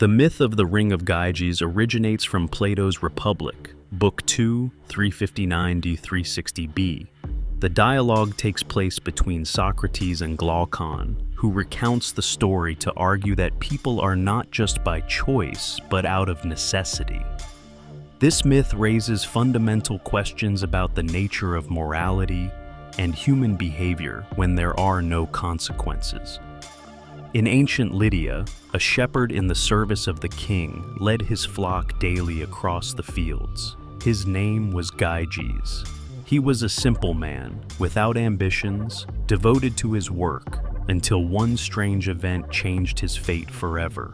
The myth of the Ring of Gyges originates from Plato's Republic, Book 2, 359-360b. The dialogue takes place between Socrates and Glaucon, who recounts the story to argue that people are not just by choice, but out of necessity. This myth raises fundamental questions about the nature of morality and human behavior when there are no consequences. In ancient Lydia, a shepherd in the service of the king led his flock daily across the fields. His name was Gyges. He was a simple man, without ambitions, devoted to his work, until one strange event changed his fate forever.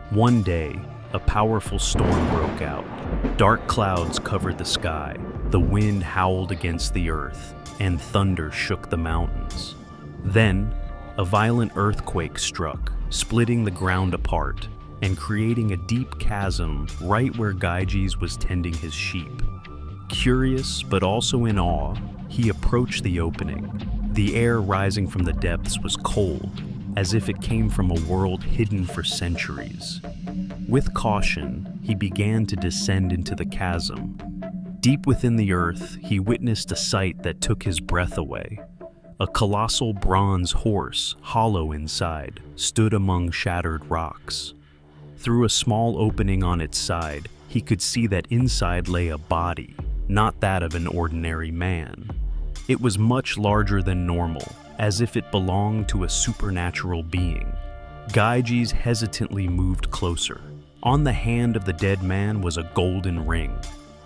One day, a powerful storm broke out. Dark clouds covered the sky, the wind howled against the earth, and thunder shook the mountains. Then, a violent earthquake struck, splitting the ground apart and creating a deep chasm right where Gyges was tending his sheep. Curious, but also in awe, he approached the opening. The air rising from the depths was cold, as if it came from a world hidden for centuries. With caution, he began to descend into the chasm. Deep within the earth, he witnessed a sight that took his breath away. A colossal bronze horse, hollow inside, stood among shattered rocks. Through a small opening on its side, he could see that inside lay a body, not that of an ordinary man. It was much larger than normal, as if it belonged to a supernatural being. Gyges hesitantly moved closer. On the hand of the dead man was a golden ring.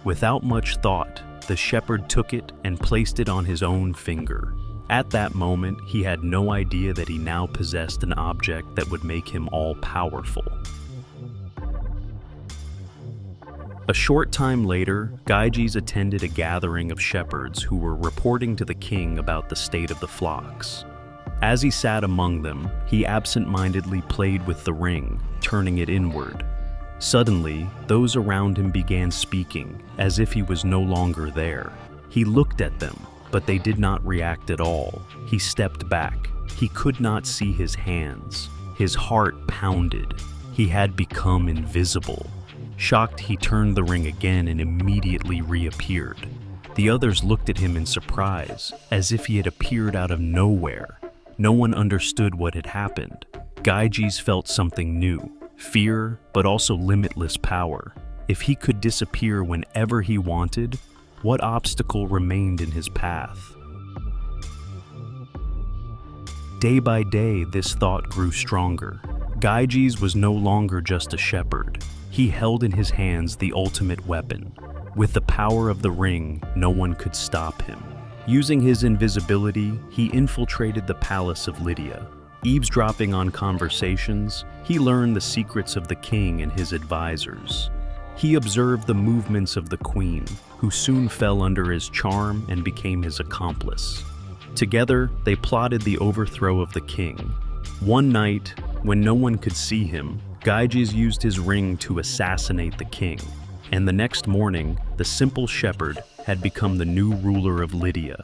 Without much thought, the shepherd took it and placed it on his own finger. At that moment, he had no idea that he now possessed an object that would make him all-powerful. A short time later, Gyges attended a gathering of shepherds who were reporting to the king about the state of the flocks. As he sat among them, he absent-mindedly played with the ring, turning it inward. Suddenly, those around him began speaking, as if he was no longer there. He looked at them, but they did not react at all. He stepped back. He could not see his hands. His heart pounded. He had become invisible. Shocked, he turned the ring again and immediately reappeared. The others looked at him in surprise, as if he had appeared out of nowhere. No one understood what had happened. Gyges felt something new, fear, but also limitless power. If he could disappear whenever he wanted, what obstacle remained in his path? Day by day, this thought grew stronger. Gyges was no longer just a shepherd. He held in his hands the ultimate weapon. With the power of the ring, no one could stop him. Using his invisibility, he infiltrated the palace of Lydia. Eavesdropping on conversations, he learned the secrets of the king and his advisors. He observed the movements of the queen, who soon fell under his charm and became his accomplice. Together, they plotted the overthrow of the king. One night, when no one could see him, Gyges used his ring to assassinate the king, and the next morning, the simple shepherd had become the new ruler of Lydia.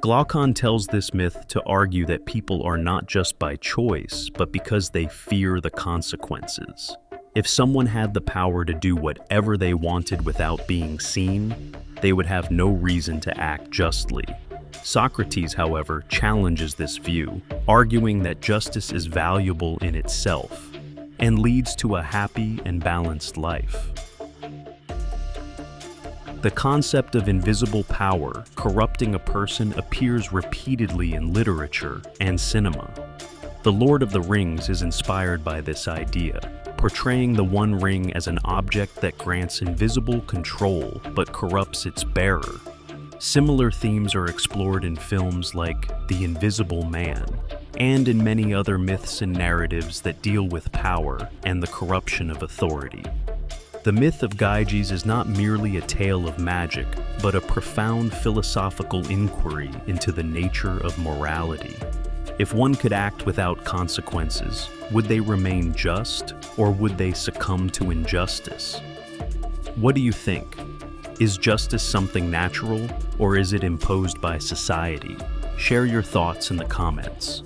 Glaucon tells this myth to argue that people are not just by choice, but because they fear the consequences. If someone had the power to do whatever they wanted without being seen, they would have no reason to act justly. Socrates, however, challenges this view, arguing that justice is valuable in itself and leads to a happy and balanced life. The concept of invisible power corrupting a person appears repeatedly in literature and cinema. The Lord of the Rings is inspired by this idea, portraying the One Ring as an object that grants invisible control but corrupts its bearer. Similar themes are explored in films like The Invisible Man, and in many other myths and narratives that deal with power and the corruption of authority. The myth of Gyges is not merely a tale of magic, but a profound philosophical inquiry into the nature of morality. If one could act without consequences, would they remain just, or would they succumb to injustice? What do you think? Is justice something natural, or is it imposed by society? Share your thoughts in the comments.